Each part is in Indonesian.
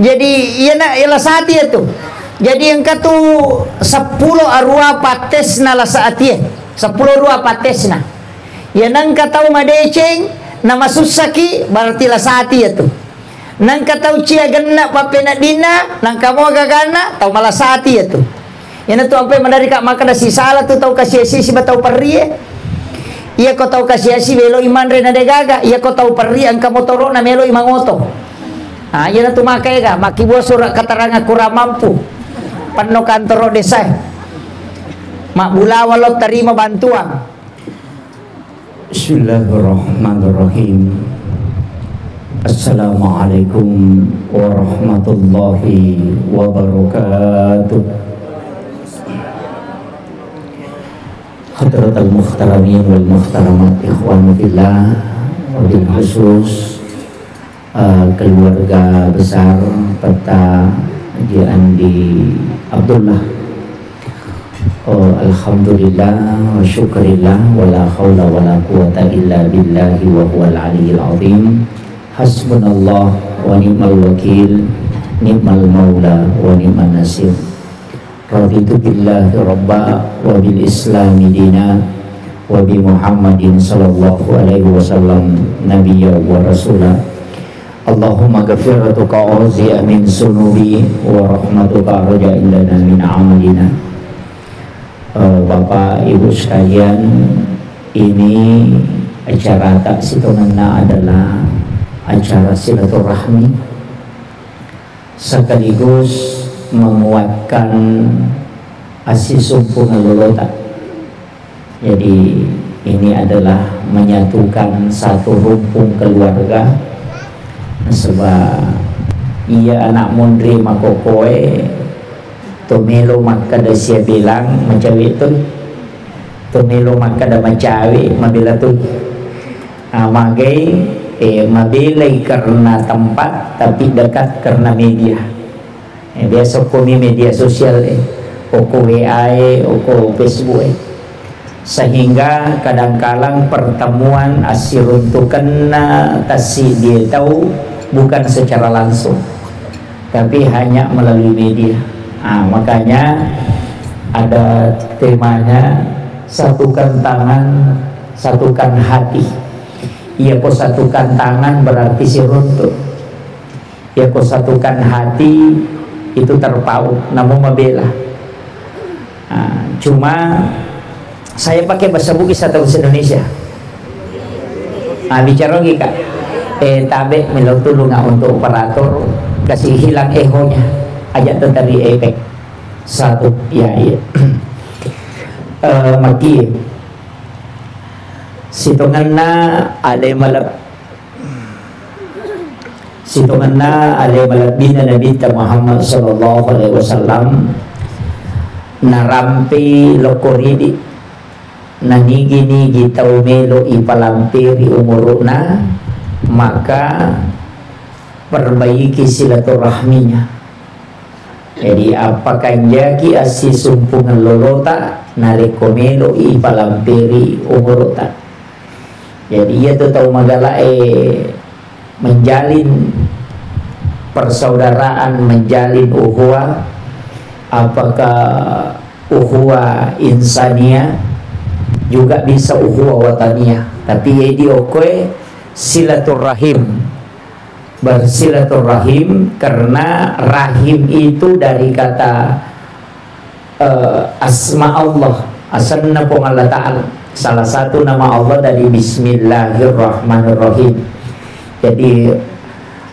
Jadi ialah saat itu. Jadi engkau tu 10 arwah patesna lah saat ia. 10 arwah patesna. Ya nang katau madeceng nama susaki berarti lah saat itu. Nang katau cia genna papena dina nang kamu gagana tau malah saat itu. Yana tu apa mandari kak maka si salah tu tau kasih si batau perri. Iya kau tahu kasih belo iman rena de gaga. Iya kau tahu perri angka motoro na melo imang oto. Ah iya tu makai ga maki buah surat keterangan kurang mampu. Penuh kantor desa. Mak bula walau terima bantuan. Bismillahirrahmanirrahim. Assalamualaikum warahmatullahi wabarakatuh. Hadratal muhtaramin wal muhtaramat ikhwan fillah, wabil khusus keluarga besar Peta Haji Andi Abdullah. Alhamdulillah wa syukurillah wa la hawla wa la quwata illa billahi wa huwal aliyyil azim. Hasbunallah wa ni'mal wakil, ni'mal maula wa ni'man nasir. Raditu billahi rabba wa bil islami dina wa bi Muhammadin sallallahu alaihi wasallam nabiyya wa rasulah. Allahumma ghafiratuka auzi min sunubi wa rahmatuka arja illana min amalina. Bapak Ibu sekalian, ini acara taksitonana adalah acara silaturahmi sekaligus menguatkan asih sumpungan lolota. Jadi ini adalah menyatukan satu rumpun keluarga, sebab ia anak mundri makokoe tumelo makada sia bilang mencawi itu tumelo makada mencawi mabila tu magai mabilai karena tempat tapi dekat karena media. Biasa kami media sosial oko WA oko Facebook sehingga kadang-kadang pertemuan asiruntukan tasi dia tahu bukan secara langsung tapi hanya melalui media. Makanya ada temanya satukan tangan, satukan hati. Ia kok satukan tangan berarti si runtuh. Ia kok satukan hati itu terpaut, namun membela. Cuma saya pakai bahasa Bugis atau bahasa Indonesia. Bicara lagi kak. Tabe melau tulung untuk operator kasih hilang ehonya. Ajak tentang efek satu ya maki sitonganna ale malap bina Nabi Muhammad sallallahu alaihi wasallam narampi lokoridi nanigi tau melo ipalampiri umuruna, maka perbaiki silaturahminya. Jadi apakah jaki asih sumpungan lolota narikomelo ipalampiri umurota. Jadi ia tu tahu magala menjalin persaudaraan, menjalin uhuwa. Apakah uhuwa insania juga bisa uhuwa watania, tapi di oke silaturahim, bersilaturahim karena rahim itu dari kata asma Allah, asanna pun Allah Ta'ala, salah satu nama Allah dari Bismillahirrahmanirrahim. Jadi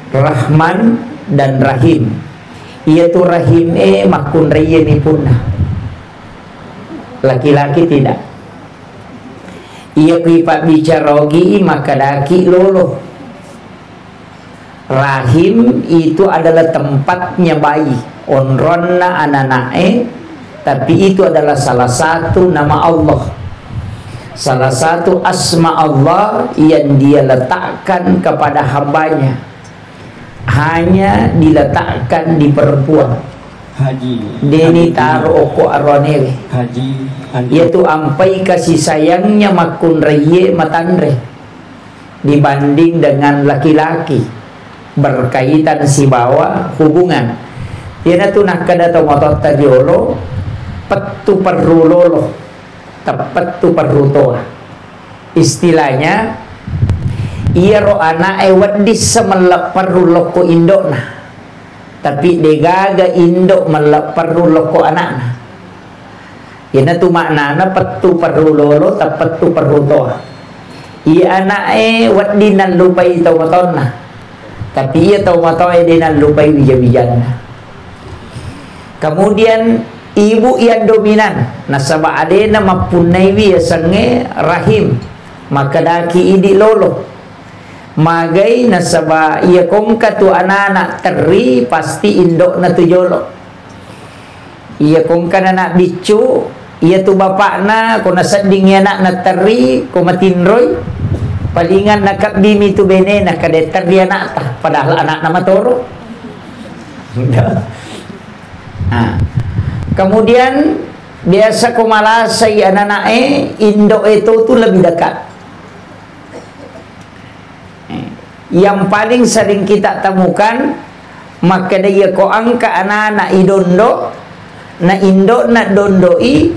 Rahman dan Rahim, ia tu rahim makun raya ni punah, laki-laki tidak. Ia kipat bicarogi maka daki lolo. Rahim itu adalah tempatnya bayi, onronna ananae, tapi itu adalah salah satu nama Allah, salah satu asma Allah yang dia letakkan kepada hambanya, hanya diletakkan di perempuan. Deni taruh oko aronewe yaitu ampai kasih sayangnya makun reye matandre dibanding dengan laki-laki. berkaitan si bawa hubungan tiada tu nak kada to motot tadiolo petu perrulolo tepat tu perrutoa istilahnya ia ro anak wadis semelak perru loko indok nah tapi degaga indok melak perru loko anak nah ina tu maknana petu perrulolo tepat tu perrutoa ia anak wadinan lupai tau maton nah tapi ia tau maton dinan lupai bija-bijana. Kemudian ibu yang dominan nasabah adena mapunaiwi sange rahim maka daki idi lolo magai nasabah ia kongka tu anak-anak teri pasti indok na tu jolo ia kongka anak bicu ia tu bapak na ko nasading anak na teri ko matinroy palingan nakap bimi tu bene nakadeter dia anak tah padahal anak nama toro. Kemudian biasa kumalasay anak indok itu tuh lebih dekat. Yang paling sering kita temukan maka dia ko angka anak-anak idondo na indok na dondoi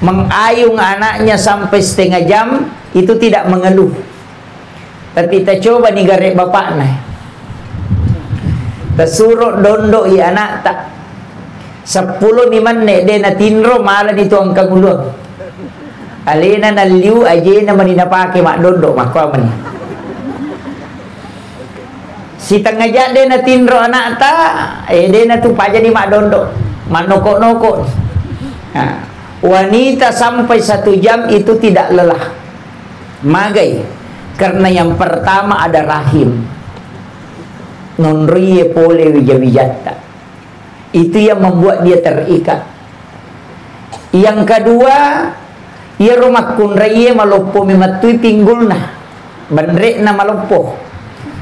mengayung anaknya sampai setengah jam itu tidak mengeluh. Tapi kita coba nih garek bapak nah tersuruh dondo i anak tak 10 ni manne de na tinro malah itu angka gulung alena na liu aje na manina pake mak dondo makwa mani si tengah de na tinro anak ta de na tu paja ni mak dondo manoko-noko wanita sampai 1 jam itu tidak lelah magai karena yang pertama ada rahim nonriye pole wija-wijata itu yang membuat dia terikat. Yang kedua ia rumah kunraiye malopo mimatui pinggulna bandrek na malopo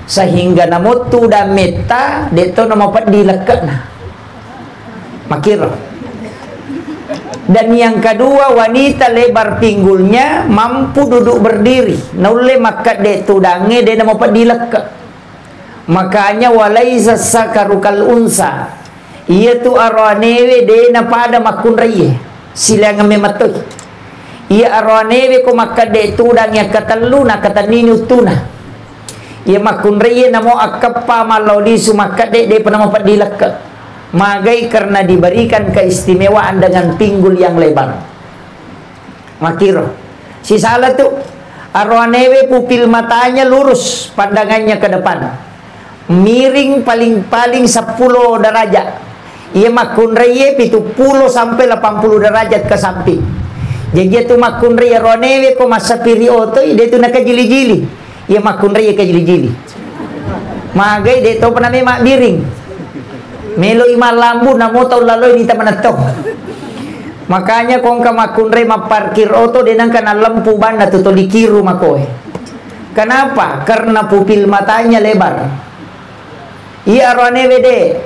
sehingga namotu da meta deto namapat dilekatna makiro. Dan yang kedua wanita lebar pinggulnya mampu duduk berdiri naule maka detu dange de namapat dilekak. Makanya walaisa sakarukal unsa ia tu arwanewe de na pada makun raya silang mematoi ia arwanewe ko maka de tu dang ya katalu na kataninu tuna ia makun raya namo akappa maloli sumaka de pernah mapat dilekak magai karena diberikan keistimewaan dengan pinggul yang lebar makiro si salah tu arwanewe pupil matanya lurus pandangannya ke depan miring paling-paling 10 derajat ia makun raya 70 sampai 80 derajat ke samping jadi itu makun raya ronewe ko masa piri oto dia tu nak jili-jili ia makun raya ke jili-jili magai dia tu pernah mak biring melo imal lambu namo tau lalu ini taman atau makanya kong ka makun raya maparkir oto denang kana lampu banda tu dikiru makoe kenapa karena pupil matanya lebar. Ia ronewe de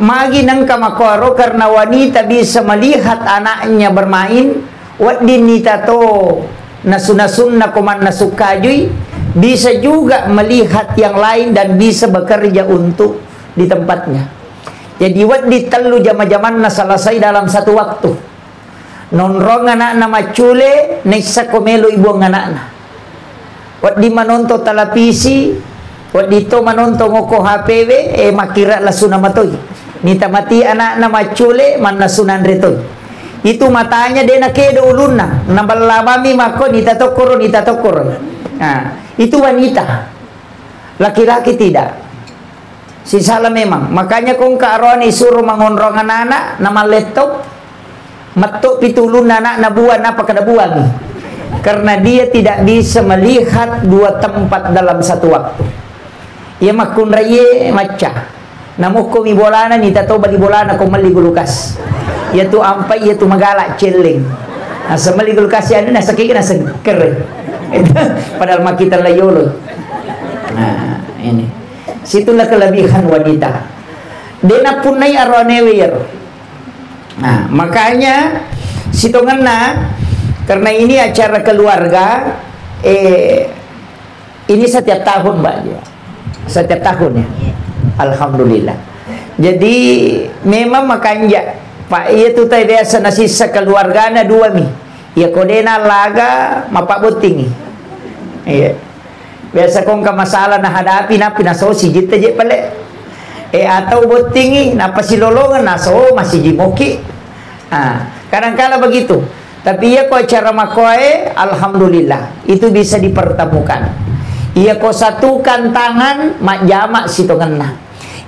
magi nang kamakoro karena wanita bisa melihat anaknya bermain wadin nita to nasunasunna kuman nasukajui bisa juga melihat yang lain dan bisa bekerja untuk di tempatnya. Jadi wadi telu jama-jaman selesai dalam satu waktu nonrong anak nama cule nesa komelo ibu anak-anak wadi manonto televisi wadi to manonto ngoko HPW makira lasuna matoi nita mati anak nama cule man lasunan retoi itu matanya dia nak kedo ulunna nambal labami mako nita tokoro itu wanita laki-laki tidak si salah memang makanya kong kaaroni suruh mengonrong anak-anak nama laptop matok pitulun anak nabuan apa kada buang karena dia tidak bisa melihat 2 tempat dalam satu waktu. Ia makun raye maca namuko mi bolana ni tato bali bolana ko mali gulukas ia tu ampai ia tu magalak celeng asa mali gulukas ya na sakit na seker padahal makita layolo. Nah ini situlah kelebihan wanita dena punai aronewer. Nah makanya sitonganna karena ini acara keluarga ini setiap tahun Mbak ya. setiap tahun ya. Alhamdulillah. Jadi memang makanya Pak iya tu tay biasa nasi sekeluargana dua mi. Ya kodena laga mapak buting. Iya. Biasa kong ka masalah na hadapi na pinasosi jita je pale. Atau buting na pasilolongan na so masih jimoki. Kadang-kala begitu. Tapi ia ko acara makoe alhamdulillah itu bisa dipertemukan. Ia ko satukan tangan mak jamak sitongan.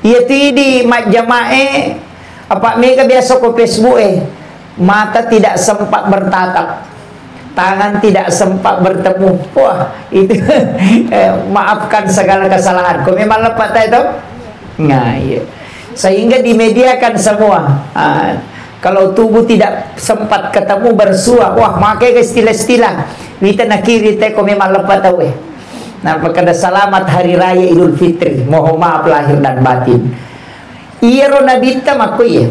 Ia tidi mak jamae apa mereka biasa ko Facebook mata tidak sempat bertatap, tangan tidak sempat bertemu. Wah itu maafkan segala kesalahan. Kau memang lepas itu. Nah iya. Sehingga dimediakan semua. Kalau tubuh tidak sempat ketemu bersua, wah makai istilah-istilah. Kita nak kiri teko memang lepas tahu Nah, pada selamat hari raya Idul Fitri. Mohon maaf lahir dan batin. Iya rona dita makui.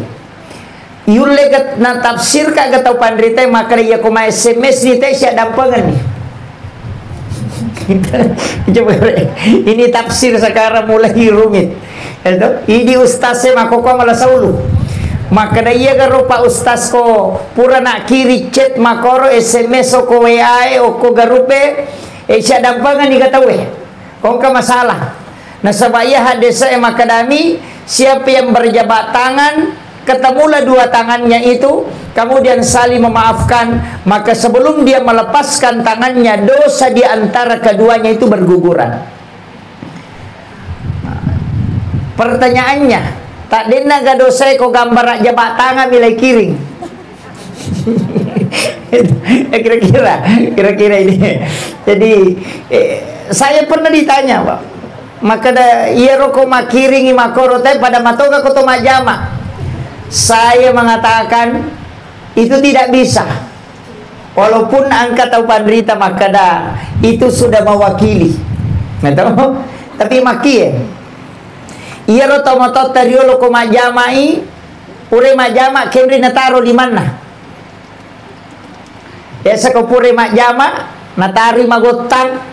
Yule kat na tafsir ka gatau pandrita maka iya ko ma SMS ni teh sia dampangan ni. Coba ini tafsir sekarang mulai rumit. Ini ustaz saya mako malah saulu. Maka iya garo pa ustaz ko pura nak kiri chat makoro SMS o ko WA o ko garupe siya dampangan ni katawe kung ka masalah na sabaya hadesa makadami siapa yang berjabat tangan ketemulah dua tangannya itu kemudian saling memaafkan maka sebelum dia melepaskan tangannya dosa di antara keduanya itu berguguran. Pertanyaannya tak dena ga dosa ko gambar jabat tangan milai kiring. kira-kira ini. Jadi saya pernah ditanya, Pak. Maka iya roko makiring makoro teh pada matoga ko to majama. Saya mengatakan itu tidak bisa. Walaupun angkat atau pandrita maka itu sudah mewakili. Tahu? Tapi maki iya ro tomoto teriolo ko majamai ure majama kemri nataro di mana? Biasa ko pure majama natari magotang.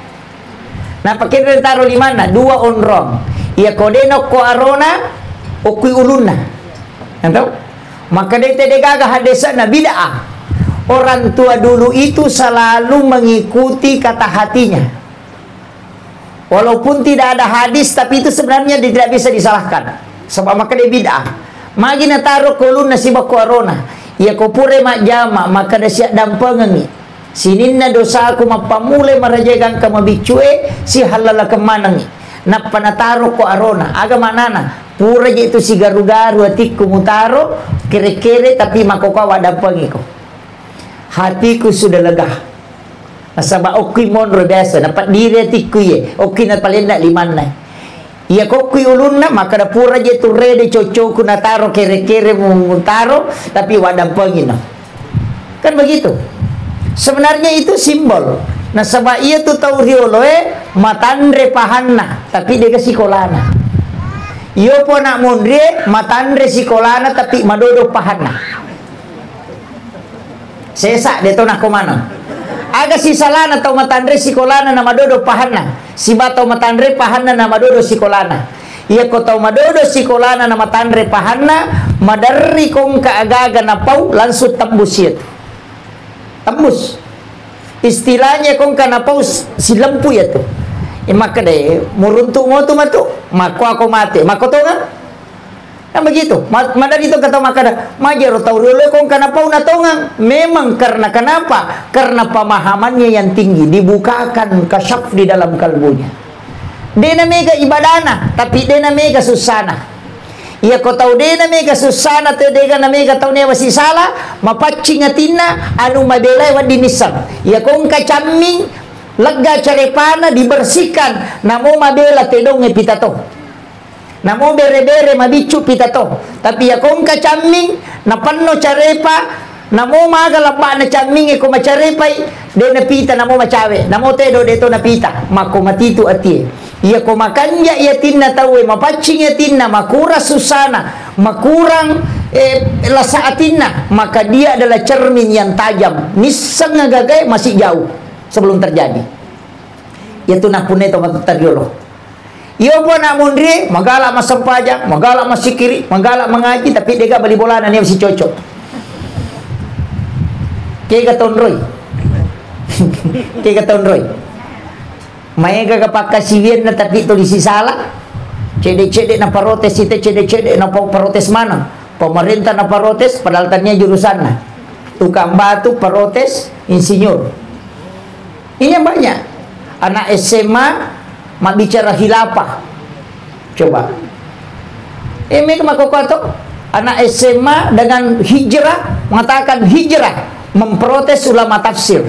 Na pakemri nataro di mana? Dua onrong. Iya kodeno ko arona o kui ulunna. Tahu? Maka dete degaga hadesa na bid'ah. Orang tua dulu itu selalu mengikuti kata hatinya. Walaupun tidak ada hadis, tapi itu sebenarnya tidak bisa disalahkan. Sebab maka dia bid'ah. Magi na taruh kulun na si baku arona. Ia kopure mak jama, maka dah siap dampangan ni. Sinin na dosa aku mapamulai marajagang ka mabicue, si halala kemanang ni. Napa na taruh ko arona. Aga manana. Pura je itu si garu-garu hatiku mutaro, kere-kere tapi makokawa dampangi ko. Hatiku sudah lega. Sabab okui monro biasa dapat diri tiku ye okui na paling nak liman na iya kokui ulun na maka da pura je tu rede cocoku na taro kere-kere mutaro tapi wadam pengin kan begitu sebenarnya itu simbol nah sabab iya tu tau riolo matandre pahanna tapi dia ke sikolana iyo po nak mundre matandre sikolana tapi madodo pahanna sesak dia tu nak komana aga si salana tau matandre sikolana na madodo pahanna si batau matandre pahanna na madodo sikolana iya ko tau madodo sikolana na matandre pahanna madarri kong kaagaga na pau langsung tembus yet tembus istilahnya kong ka na pau si lempu ya tu maka deh muruntuk mo tu matu mako ako mati mako to nga nah begitu madari itu kata makada majer tau dulu kong kenapa unatongang memang karena kenapa karena pemahamannya yang tinggi dibukakan kasyaf di dalam kalbunya dena mega ibadana tapi dena mega susana iya ko tau dena mega susana te dena mega tau ne wasi salah mapacing atina anu mabelai wa dinisam iya kong kacaming lega carepana dibersihkan namo mabela tedong epitato namo bere-bere mabicu pitato tapi ya kong kacaming na panno carepa namo maga lapa na caming ko macarepai de na pita namo macawe namo tedo deto na pita mako matitu ati iya ko makanya iya tinna tawe mapacing ya tinna makura susana makurang lasa atinna maka dia adalah cermin yang tajam nisang ngagagay masih jauh sebelum terjadi itu nak punai to matutariolo Iyo po nak mundri, magalak mas sempajang, magalak mas sikiri, magalak mengaji, tapi dia beli bola dan dia masih cocok. Kaya katonroy. Kaya katonroy. Maya kagapaka sivian na tapi tulisi salah. Cedek-cedek na parotes, ite cedek-cedek na parotes mana? Pemerintah na parotes, padahal tanya jurusan na. Tukang batu, parotes, insinyur. Ini yang banyak. Anak SMA mak bicara khilafah. Coba. Ini kemakokato anak SMA dengan hijrah mengatakan hijrah memprotes ulama tafsir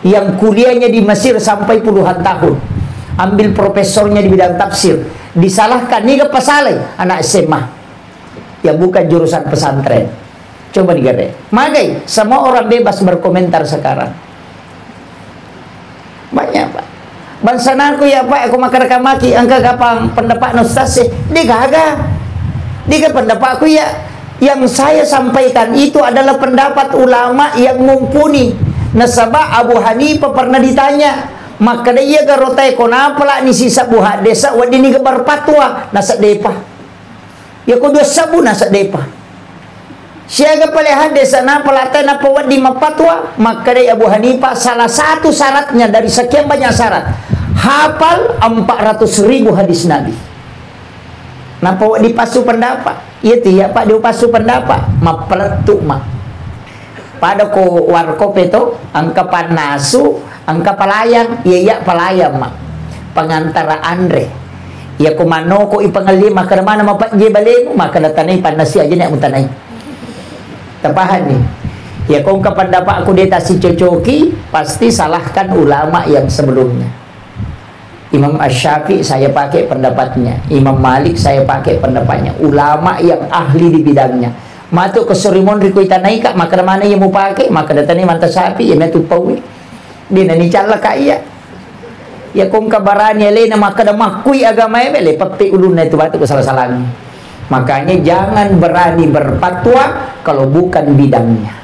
yang kuliahnya di Mesir sampai puluhan tahun. Ambil profesornya di bidang tafsir, disalahkan ni ke pasalai anak SMA yang bukan jurusan pesantren. Coba digere. Magai semua orang bebas berkomentar sekarang. Banyak Pak. Bansana aku ya Pak, aku makan maki angka kapang pendapat ustaz dia gagah. Dia pendapat aku ya yang saya sampaikan itu adalah pendapat ulama yang mumpuni. Nasabah Abu Hanifah pernah ditanya, maka dia garotai kenapa lah ni sisa buhat desa wadini gebar patwa nasak depa. Ya ko dua sabu nasak depa. Siaga palehan desa na palatai na pawad di mapatwa, maka dari Abu Hanifah salah satu syaratnya dari sekian banyak syarat, hafal 400.000 hadis Nabi. Napa wad di pasu pendapat? Iya tiap Pak di pasu pendapat, mapeletuk mak. Pada ko warkop itu angka panasu, angka palayang, iya palayang mak. Pengantara Andre. Ya ko mano ko ipangali maka mana mapak je balik maka datanai panasi aja nek mutanai. Tepahan nih. Ya kau pendapat aku detasi cocoki, pasti salahkan ulama yang sebelumnya. Imam Asy-Syafi'i saya pakai pendapatnya, Imam Malik saya pakai pendapatnya, ulama yang ahli di bidangnya. Matuk ke Surimon riku itanai kak, maka mana yang mau pakai, maka datani manta sapi, ya metu pawi. Dia nani cala kaya. Ya kau kabarani lena maka dah makui agama ya bele, pakai ulun itu batu kesalah-salahnya. Makanya jangan berani berfatwa kalau bukan bidangnya.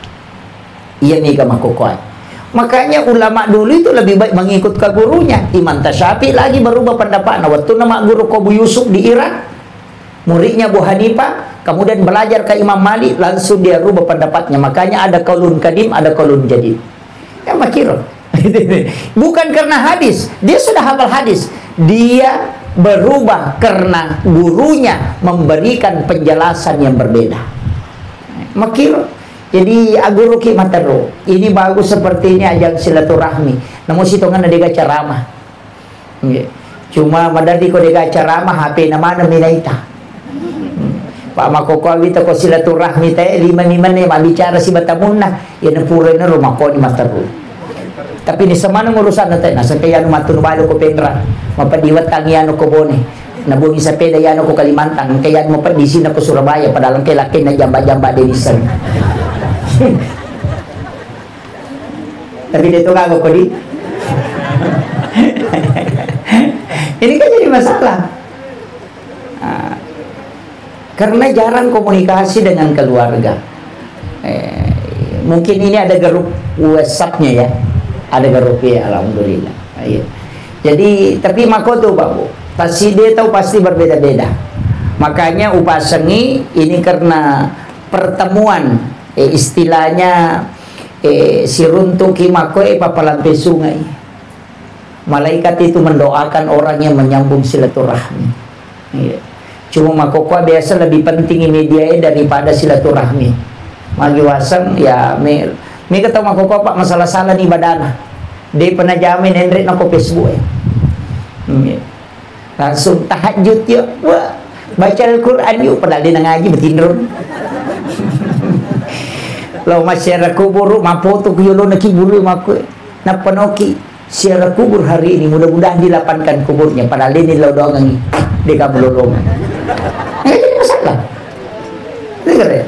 Iya nih kamakokoy. Makanya ulama dulu itu lebih baik mengikut ke gurunya. Imam Syafi'i lagi berubah pendapat. Nah, waktu nama guru Abu Yusuf di Irak, muridnya Abu Hanifah, kemudian belajar ke Imam Malik, langsung dia rubah pendapatnya. Makanya ada qaulun kadim, ada qaulun jadid. Ya makir. Bukan karena hadis, dia sudah hafal hadis. Dia berubah karena gurunya memberikan penjelasan yang berbeda. Makir. Jadi guru ki matero. Ini bagus seperti ini ajang silaturahmi. Namun sitongan ada ceramah. Cuma madari ko dega ceramah HP nama minaita. Pak makoko awita ko silaturahmi teh lima-lima ne bicara si batamunna ya nepure na rumah ko ni matero. Tapi ni sama nang urusan natin nasa kaya matun balo ko penra mapadiwat tangiano ko bone nabungi sa peda yano ko Kalimantan kaya mapadisi na ko Surabaya padahal kay laki na jamba-jamba denisan. Tapi dito ka ko di. Ini kan jadi masalah. Karena jarang komunikasi dengan keluarga. Mungkin ini ada grup WhatsApp-nya ya. Ada grup ya, alhamdulillah. Jadi tapi makoto Pak Bu. Pasti dia tahu pasti berbeda-beda. Makanya upasengi ini karena pertemuan istilahnya siruntuki makoe papalampe sungai. Malaikat itu mendoakan orang yang menyambung silaturahmi. Cuma makoko biasa lebih penting media daripada silaturahmi. Magi wasang ya me kata makoko Pak masalah salah di badana. Dia pernah jamin Hendrik nako Facebook langsung tahajud yuk, wah baca Al-Quran yuk, padahal dia ngaji bertindur. Lalu masyarakat kubur mapoto kuyulo na kiburu maku na panoki siara kubur hari ini mudah-mudahan dilapangkan kuburnya padahal ini lo doang ngi dia kamu lolong nggak jadi masalah dengar ya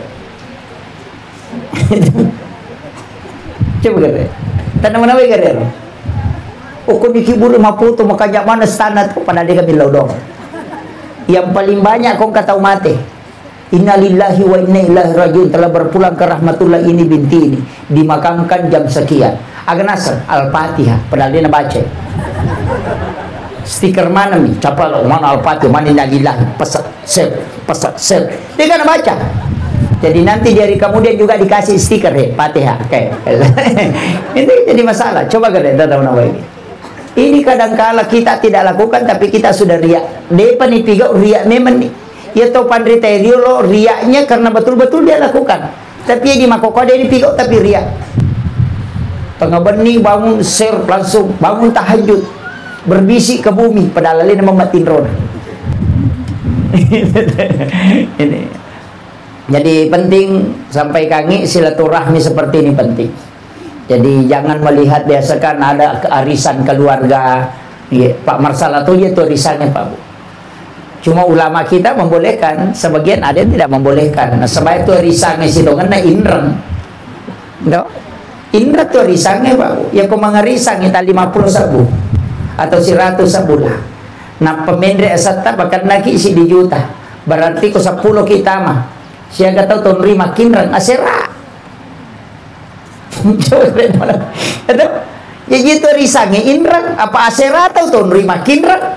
coba kata tanam mana we kata ukun di kibur mapoto makanya mana standar padahal dia kami lo doang yang paling banyak kau kata mati. Innalillahi wa inna ilaihi rajiun telah berpulang ke rahmatullah ini binti ini dimakamkan jam sekian. Agak nasr Al-Fatihah padahal dia baca. stiker mana nih, capal mana Al-Fatihah, mana Nalilah, pesak sel, dia kan baca. Jadi nanti dari kemudian juga dikasih stiker Fatihah kayak itu jadi masalah. Coba kita tahu nama ini. Ini kadangkala kita tidak lakukan tapi kita sudah riak. Depan nih tiga riak memang nih. Ya tahu pandai lo riaknya karena betul-betul dia lakukan. Tapi di makoko dia ini tiga tapi riak. Tengah benih bangun share langsung bangun tahajud berbisik ke bumi padahal lain membatin roda. Ini jadi penting sampai kangi silaturahmi seperti ini penting. Jadi jangan melihat biasakan ada arisan keluarga ya, Pak Marsal atau itu arisannya Pak Bu. Cuma ulama kita membolehkan, sebagian ada yang tidak membolehkan. Nah sebab itu arisannya situ kena indreng. No? Indra tu risangnya Pak, ya kau mengarisang kita 50 sabu atau 100 sebulan. Nah pemendek asata bahkan lagi isi di juta. Berarti ko 10 kita mah. Siaga tahu tahun rima kinran asera. Ya gitu risangnya Indra apa asera tahu tahun rima kinran.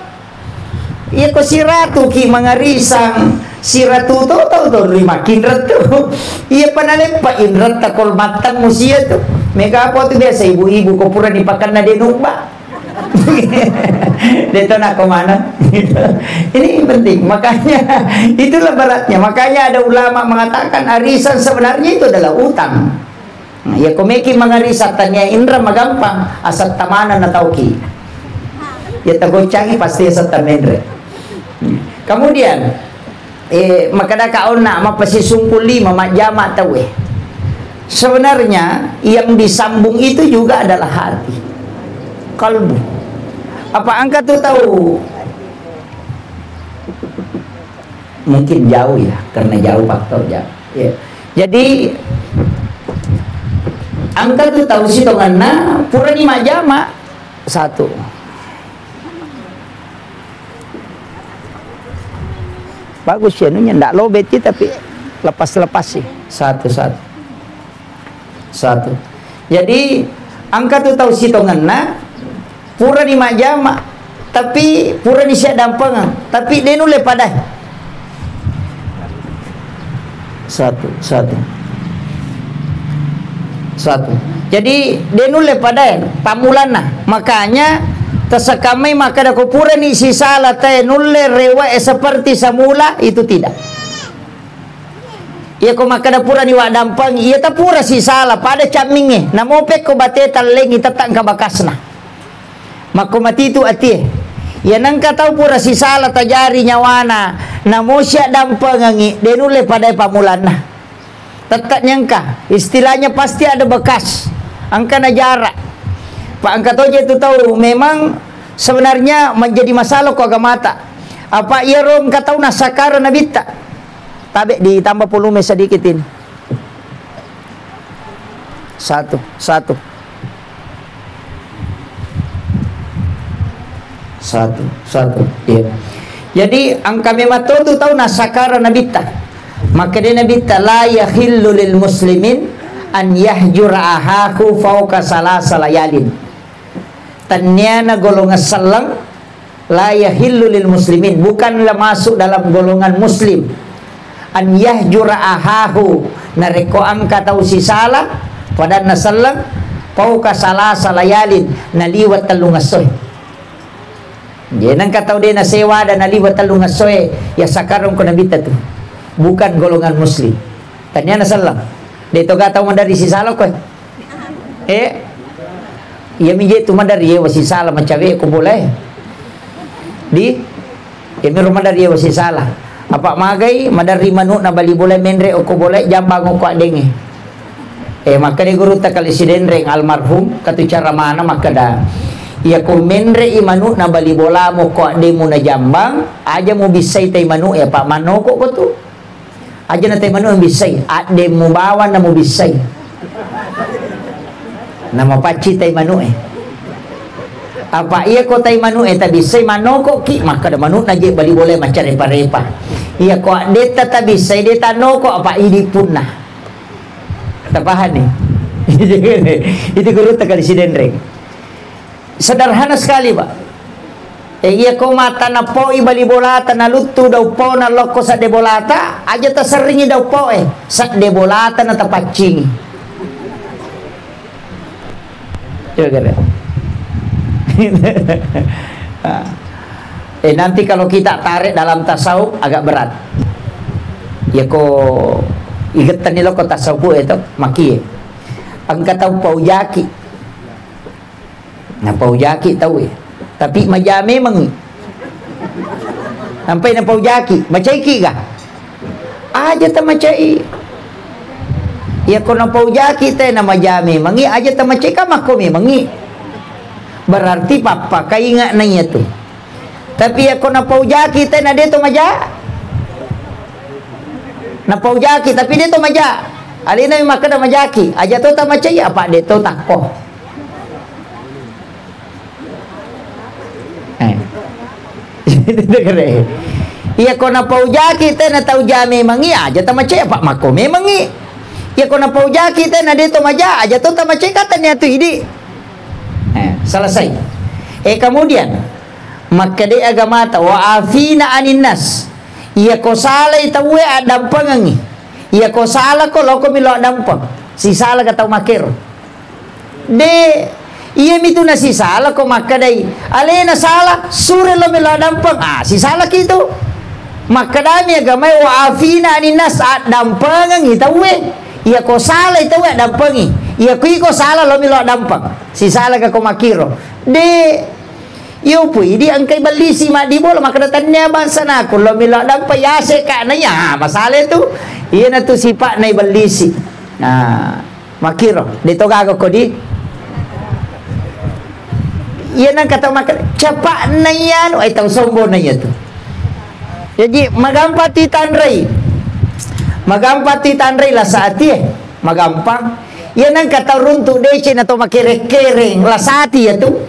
Iya ko si ratu ki mengarisang si ratu tahu tahun rima kinran tuh. Iya panalem Pak Indra takol matang musia tuh. Mega apa tuh biasa ibu-ibu kau pura dipakan na denumba. Dito na kemana? Ini penting. Makanya itulah beratnya. Makanya ada ulama mengatakan arisan sebenarnya itu adalah utang. Nah, ya komeki mengarisan tanya Indra magampang asal tamana na tauki. Ya tagocangi pasti asal tamendre. Kemudian makada kaon na mapasisungkuli mamajama tawe. Sebenarnya yang disambung itu juga adalah hati, kalbu. Apa angka tuh tahu? Mungkin jauh ya, karena jauh faktor jauh. Ya. Jadi angka tuh tahu sih tongana pura di majama satu. Bagus ya, nunya ndak lobet kita tapi lepas sih satu. Jadi angka tu tahu sitongan na pura di majama tapi pura di siak dampangan tapi dia nule padai satu. Jadi dia nule padai pamulana makanya tersekamai maka dah pura ni si salah teh nule rewa seperti semula itu tidak. Ia ko makada pura ni wa dampang ia ta pura si salah pada caminge namopek ko bateta lengi tatang ka bakasna mako mati itu ati ia nang ka tau pura si salah tajari nyawana namo sia dampangangi denule pada pamulana tetak nyangka istilahnya pasti ada bekas angka na jarak Pak angka toje itu tahu memang sebenarnya menjadi masalah ko agamata apa ia rom ka tau nasakara nabita tabe ditambah volume sedikit ini. Satu. Ya. Jadi angka memato tu tahu nasakara nabita. Maka dia nabita la yahillu lil muslimin an yahjura ahaku fauqa salasa layalin. Tanyana golongan selang la yahillu lil muslimin bukanlah masuk dalam golongan muslim. An yahjura ahahu nareko angka tahu si salah pada nasallang pauka salah salayalin naliwat talungasoy jenang kataw din na sewa dan naliwat talungasoy ya sakarong ko nabita tu bukan golongan muslim tanya nasallang dito kataw man dari si salah ko iya mije tu man dari si salah macawe ko boleh di imi rumah dari si salah apa magai madari manu na bali boleh mendre o ko boleh jambang ko adenge maka ni guru ta kali si denreng almarhum katu cara mana maka da ya ko mendre imanu na bali bola mo ko ademu na jambang aja mo bisay tay manu pak mano ko tu aja na tay manu bisay ade mo bawan na mo bisay na mapachi tay manu apa iya ko tay manu tabisay manoko ki maka da manu na je bali boleh macam repa-repa iya ko deta tabisay deta noko apa ini pun nah tapahan nih itu guru tak kali si denreng sederhana sekali Pak Iya ko mata na po ibali bolata na lutu daw po na loko sa debolata aja ta seringi daw po sa debolata na tapacing. Coba nanti kalau kita tarik dalam tasawuf agak berat. Ya ko igatan nila ko tasawuf itu maki. Ang kataw paujaki. Na paujaki tahu ya. Tapi majami mengi. Sampai na paujaki, macai ki ka? Aja ta macai. Ya ko na paujaki te na majami mengi aja ta macai ka makomi mengi. Berarti papa kainga na niya tu. Tapi ya ko na paujaki te na dito maja. Na paujaki tapi dito maja. Alina maka na majaki. Aja to ta macai apa dito takko. Iya ko na paujaki te na taujami mangi aja ta macai apa makome mangi. Iya ko na paujaki te na dito maja aja to ta macai katanya tu idi. Selesai. Kemudian maka de agama ta wa afina aninnas. Iya ko salai tawe adam pangangi. Iya ko sala ko loko milo adam pang. Si sala ka tau makir. De iya mitu na si sala ko makadai alena sala sure lo mila dampang si sala kito makadami agamay wa afina aninas dampang ang itawe iya ko sala itawe dampangi iya ko sala lo mila dampang si sala ka ko makiro de yo po idi ang kay balisi ma di bolo makadatan niya bansa na ko lo mila dampang yase ka na ya masale tu iya na tu sipa na balisi makiro dito gago ko di. Yan ang katamak capa na yan ay tang sombo na yan to. Jadi magampati tanray la saati magampang yan ang katarun to deche na to makire-kireng la saati to.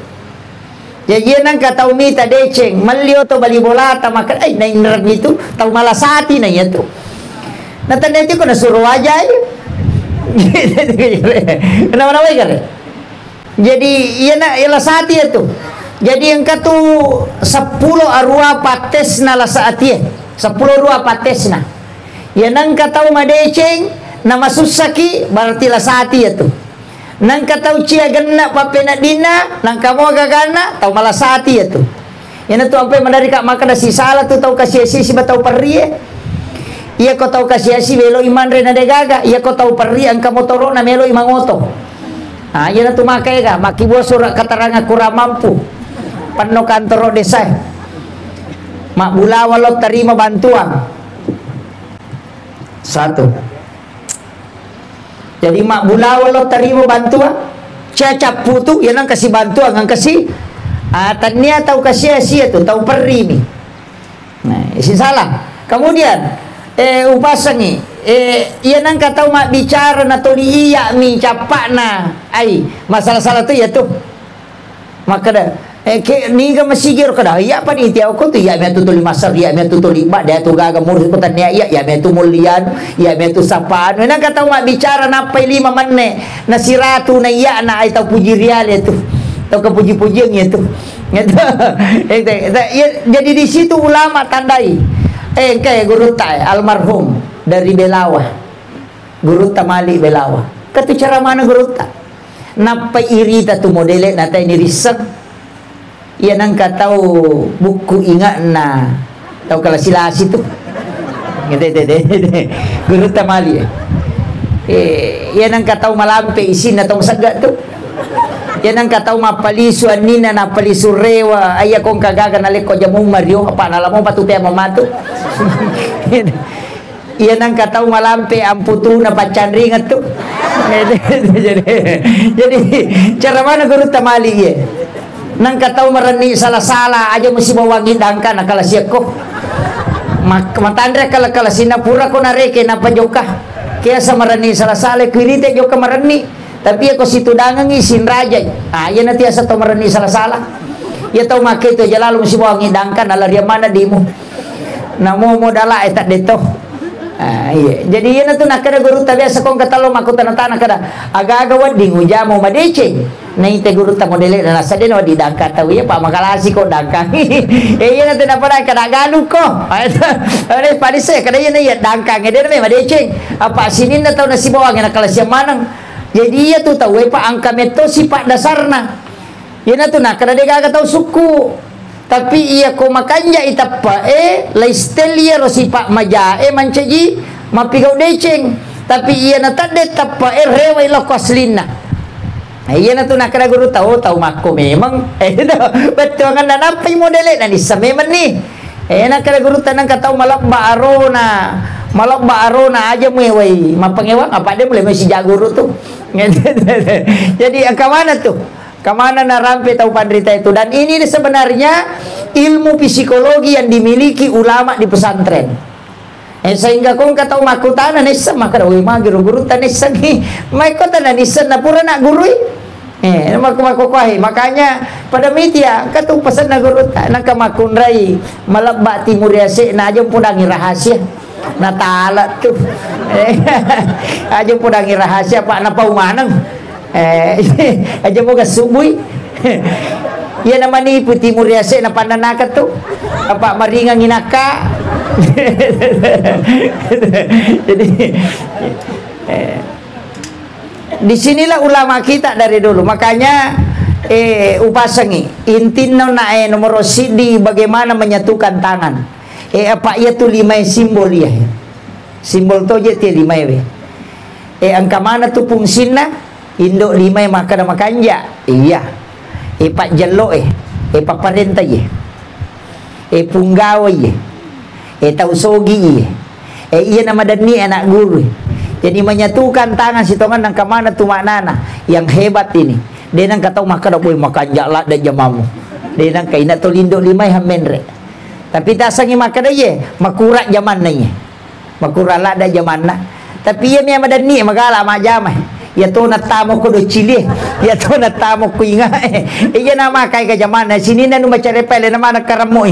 Jadi yan ang kataumita deche malyo to balibolata maka ay nainrag nito tau malasati na yan to. Natandaan ko na suruwajay. Kenapa kare? Jadi ialah saat itu. Jadi yang katu 10 arwah pates na la saat ya. 10 arwah pates na. Yan ang kataw madeceng na masusaki berarti la saat itu. Nang kataw cia ganna papenadina nang kamo gagana tau malah saat itu. Yan tu apa madari ka maka da si sala tu tau kasih si batau perrie. Iya ko tau kasih si velo iman re na degaga. Iya ko tau perrie ang kamotoro na melo imangoto. Yan na tumakay ka, makibuo surat kataranga kurang mampu. Pano kantoro desa. Makbula walau terima bantuan. Satu. Jadi makbula walau terima bantuan. Cacap putu, yan ang kasih bantuan, ang kasih. Tanya tahu kasih asia tu, tahu perri ni. Nah, isi salah. Kemudian upasangi iya nang katau mak bicara na to di iya mi capak na ai masalah-salah tu ya tu maka dah ke ni ga masigir kada iya pa ni tiaw ko tu ya me tu tuli masar ya me tu tuli ba dia tu gaga murid ko tan ya me tu mulian ya me tu sapaan nang katau mak bicara na pai 5 manne na siratu na iya na ai tau puji rial ya tu tau ke puji-pujian ya tu jadi di situ ulama tandai kayak guru tai almarhum dari Belawa guru tamali Belawa kata cara mana guru ta napa irita tu modele nata ini riset ia nang tahu buku ingat na tahu kalau silasi tu guru tamali ia nang tahu malampe isin na tahu sagak tu ia nang tahu mapalisu anina na palisu rewa ayah kong kagaga naleko jamu mario apa nalamo patute mamatu iya nang tahu malampe amputu na pacan ringat tu jadi cara mana guru tamali ye nang tahu marani salah-salah aja mesti bawangi dangkan akala siako matandre kala sinapura ko nareke na pajoka kaya sa marani salah-salah kirite joka marani tapi ako situ dangang isin raja yan na tiasa to marani salah-salah ya tau make to jalalu mesti bawangi dangkan ala dia mana dimu namo modala etak deto Iya. Jadi yana tu nak kada guru ta biasa kong katalo maku tanah-tanah kada aga-aga wading ujamo madeceng nai te guru ta modele na sadene wadi dangka tahu ya pak makalasi ko dangka yana tu napara kada galu ko ade parise kada yana ya dangka ngede me madeceng apa sinin na tahu nasi bawang na kelas yang manang jadi ya tu tahu pak angka meto sifat dasarna yana tu nak kada dega tahu suku tapi ia ko makanja itapa laistelia rosipa maja mancaji mapigau deceng tapi ia na tade tapa rewai lo koslina iya na tu nak kada guru tahu mako memang betul kan dan apa modele na isa memang ni nak kada guru tanang katau malak baarona aja mewai mapangewang apa dia boleh masih jaguru tu jadi ke mana tu kemana narampe tahu pandrita itu dan ini sebenarnya ilmu psikologi yang dimiliki ulama di pesantren sehingga kong kata makutana nisa maka dawi magi guru tanisa ni mai kota na nisa na pura nak gurui maku makanya pada media kata pesan na guru nak makunrai malabak timur yase na aja pudangi rahasia na taala tu aja pudangi rahasia pak na paumanang aja moga subui ya nama ni putih muriase na pananakat tu apa maringang inaka jadi disinilah ulama kita dari dulu makanya upasangi intinno na nomor sidi bagaimana menyatukan tangan apa ia tu 5 simbol ya simbol tu je ti 5 angka mana tu fungsina indok 5 makana makanja iya pak jelo pak parenta punggawa tausogi iya nama dani anak guru jadi menyatukan tangan si tongan nang kamana tu maknana yang hebat ini dia nang katau makana boy makanja lah dan jamamu dia nang kaina to lindo 5 hamenre tapi tasangi makana makurat zaman nanya makurat lah dan zaman na tapi ia memang dani magala majamah ya to natamo ko do chili ya to natamo ko inga iya nama kai ka jamana sini na no macare pele na mana karamo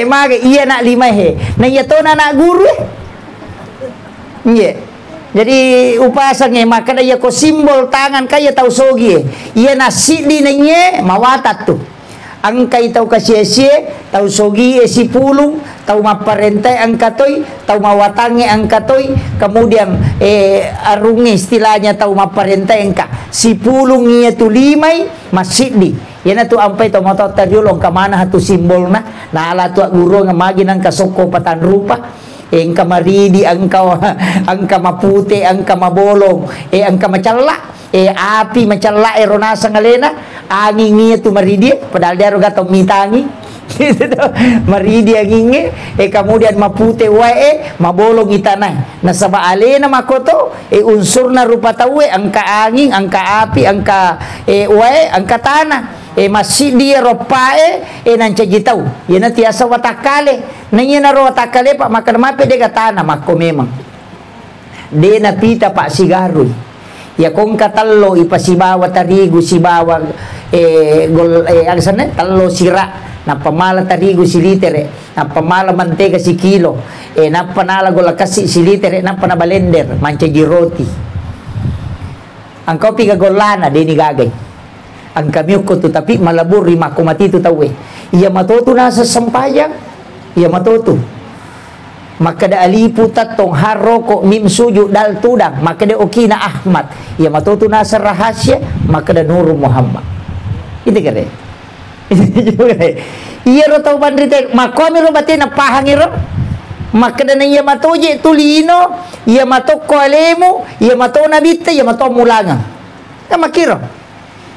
mage iya nak 5 na ya to na guru jadi upasang maka ya ko simbol tangan kaya tau sogi iya nasi di nanye mawatat tu angkai tau kasiesie tau sogi si pulung tau maparente angkatoy tau mawatange angkatoy kemudian arungi istilahnya tau maparente angka si pulung iya tu 5 masih di yana tu ampai tau motot terjulong kamana hatu simbol na ala tu guru ngamagi nang kasoko patan rupa angka maridi angka mapute angka mabolong angka macalla api macalla ronasa ngalena angin tu maridi padahal dia roga to mitangi maridi angin kemudian mapute wae mabolong itanay nasaba alena makoto unsurna rupa tawe angka angin angka api angka wae angka tanah masih dia ropae nanca jitau yana tiasa watakale nanya naro watakale pak makan mape dia katana mako memang dia napita pak sigaru ya kong katallo ipasibawa tarigu sibawa agsana tallo sira na pamala tarigu si litere na pamala mantega si kilo na panala gola kasi si litere na panabalender manca giroti ang kopi gagolana dini gagay ang kami ko tu tapi malabur lima kumati tu tawe iya matoto nasa sampayang iya matoto maka da aliputat tong haroko mim suju dal tudang maka da okina Ahmad iya matoto nasa rahasia maka da Nurul Muhammad itu kare iya ro tau bandrite makomi ro batina pahangiro maka da iya matoje tulino iya matoko alemu iya mato nabita iya mato mulanga makiro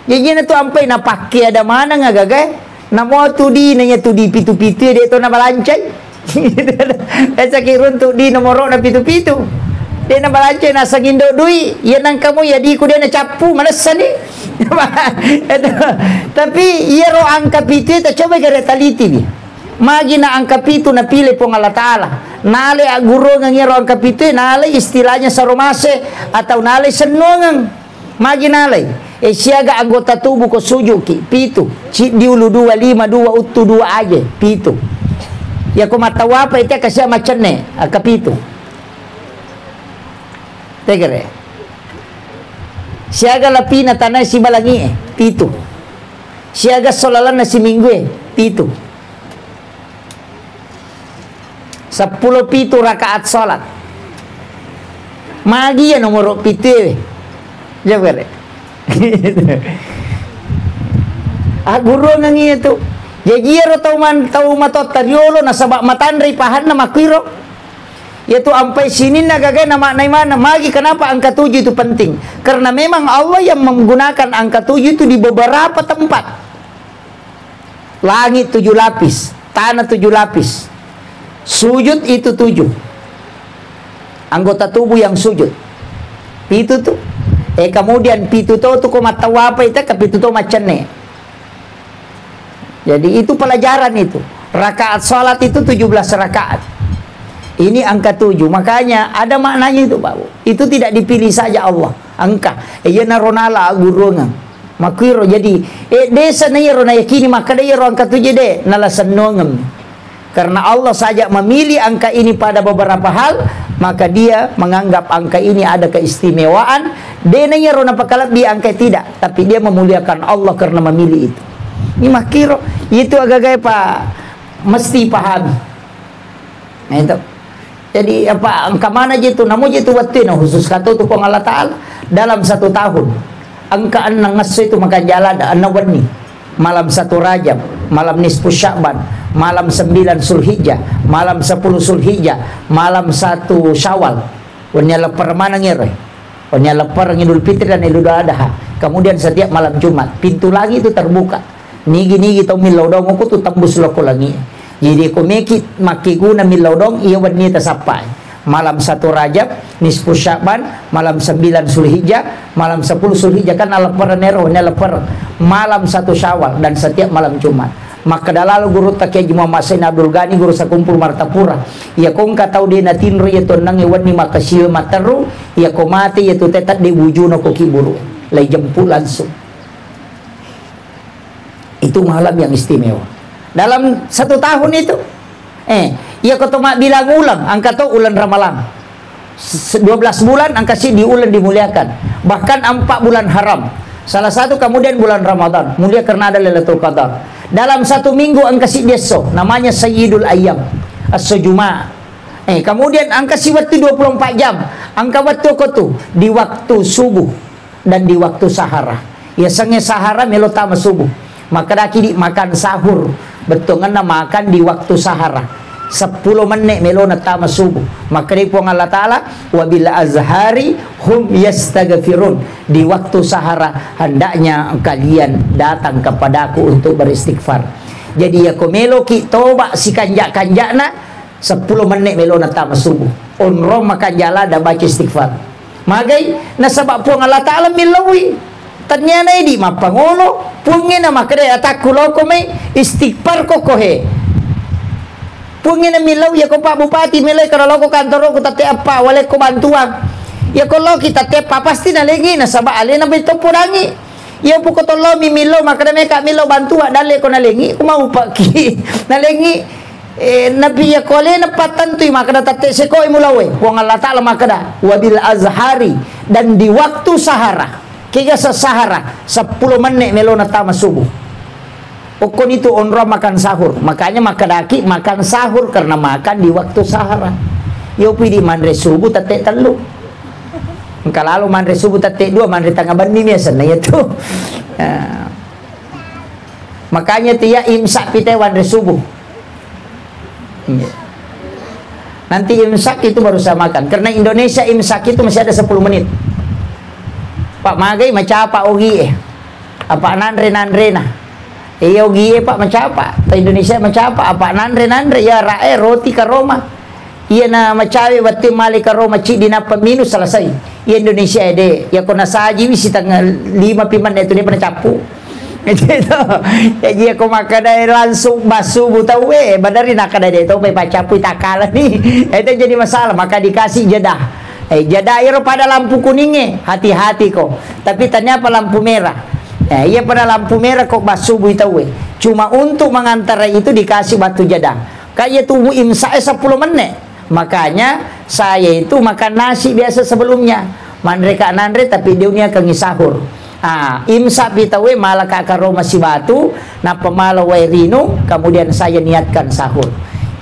jadi na tu ampai na pakai ada mana ngagagay na mo tu di nanya tu di pitu-pitu dia tu na balancay esa kirun tu di nomoro na pitu-pitu dia na balancay nasa gindo dui yan ang kamu ya di ko dia na chapu malasan ni tapi iya ro angka pitu ta coba gara taliti ni magi na angka pitu na pili pong Allah Ta'ala nale guru ng iro angka pitu nale istilahnya saromase atau nale senungang magi nale siaga anggota tubuh ko sujuki pitu diulu 2 5 2 utu 2 aja pitu ya ko matawa pa ite kasi macam ne kapitu Tegere. Siaga lapina tanah si balangi pitu. Siaga solalan na si minggu pitu. 10 pitu rakaat salat. Magi ya nomor pitu. Jawab. Guru ngangi itu. Jadi ro tau matot tariolo na sabak matandri pahan na makwiro. Yaitu sampai sini nagagay na mana magi. Kenapa angka 7 itu penting? Karena memang Allah yang menggunakan angka 7 itu di beberapa tempat. Langit 7 lapis, tanah 7 lapis. Sujud itu 7. Anggota tubuh yang sujud. Pitu tuh. Kemudian pitu tuh kok mata apa itu ke pitu tuh macamnya. Jadi itu pelajaran itu. Rakaat salat itu 17 rakaat. Ini angka 7. Makanya ada maknanya itu, Pak. Itu tidak dipilih saja Allah. Angka. Ya naronala gurungan. Makiro jadi desa na yero na yakini maka da yero angka 7 de nalasanongem. Karena Allah saja memilih angka ini pada beberapa hal, maka dia menganggap angka ini ada keistimewaan. Dia na yero na pakalat dia angka tidak, tapi dia memuliakan Allah karena memilih itu. Ini makiro itu agak-agak Pak mesti pahami. Nah itu. Jadi apa angka mana gitu namun itu waktu nah khusus kata tu Allah Taala dalam 1 tahun. Angka 6 itu makan jalan anawan nih. Malam 1 Rajab, malam nisfu Sya'ban, malam 9 Zulhijjah, malam 10 Zulhijjah, malam 1 Syawal. Wanya lepar mana ngere? Wanya lepar Idul Fitri dan Idul Adha. Kemudian setiap malam Jumat, pintu lagi itu terbuka. Nigi tau milau dong aku tuh tembus loko lagi. Jadi aku maki guna milau dong iya wani tasapai. Malam 1 Rajab, nisfu Sya'ban, malam 9 Zulhijjah, malam 10 Zulhijjah kan alepar nero alepar. Malam 1 Syawal dan setiap malam Jumat. Maka dalalu guru takia Muhammad Sain Abdul Ghani guru sakumpul Martapura. Ya kong katau dia natinro ya tonang iwan ni makasih materu ya ko mati ya tu tetat di wujuno ko kiburu. Lai jemput langsung. Itu malam yang istimewa. Dalam 1 tahun itu ya kau mak bilang ulang angka tu ulan Ramalan 12 bulan angka si di ulan dimuliakan, bahkan 4 bulan haram, salah satu kemudian bulan Ramadan mulia karena ada Lailatul Qadar. Dalam 1 minggu angka si deso namanya Sayyidul Ayyam As-Sujuma. Kemudian angka si waktu 24 jam angka waktu kau tu di waktu subuh dan di waktu sahara. Ya sange sahara melotama subuh maka daki makan sahur betul ngana makan di waktu sahara 10 menit melona tama subuh. Maka di puang Allah Ta'ala wabila azhari hum yastaghfirun, di waktu sahara hendaknya kalian datang kepadaku untuk beristighfar. Jadi ya komelo ki toba si kanjak-kanjakna 10 menit melona tama subuh onro makan jala dan baca istighfar. Magai nasabak puang Allah Ta'ala milawi ternyata di mapangono pungin na makade ataku loko me istighfar ko kohe pungin na milaw ya ko Pak Bupati milay kalau ko kantor ko tate apa wala ko bantuan ya kalau kita tepa pasti nalengi na saba ale na beto purangi ya po ko tolo mi milaw makade me ka milaw bantuan dale ko nalengi ko mau paki nalengi nabi ya ko le na patantoy makada tate se ko imulawe puang Allah Ta'ala makada wabil azhari dan di waktu sahara kaya sa sahara 10 menit melona tama subuh. Ukon itu onro makan sahur. Makanya makadaki makan sahur karena makan di waktu sahara. Yo pidi manre subuh tate telu. Kalau manre subuh tate 2 manre tangga bani biasa na itu. Makanya tia imsak pite manre subuh. Nanti imsak itu baru saya makan. Karena Indonesia imsak itu masih ada 10 menit. Pak magai macapa ogi apa nandre na ogi Pak macapa ta Indonesia macapa apa nandre ya rae roti ka Roma iya na macawe wati mali ka Roma ci dina peminu selesai iya Indonesia de ya kona saji wisi tanggal 5 piman itu dia pernah capu gitu ya dia ko makada langsung basu buta badari nakada de to pe pacapu takala nih itu jadi masalah maka dikasih jedah. Jadair pada lampu kuningnya hati-hati kok tapi ternyata lampu merah iya pada lampu merah kok basubu itu cuma untuk mengantar itu dikasih batu jadah kayak tubuh imsak 10 menit makanya Saya itu makan nasi biasa sebelumnya. Mandre ka nandre tapi dunia kangi sahur. Imsak bitawe malah kakaro masih batu na pamala way rino, kemudian saya niatkan sahur.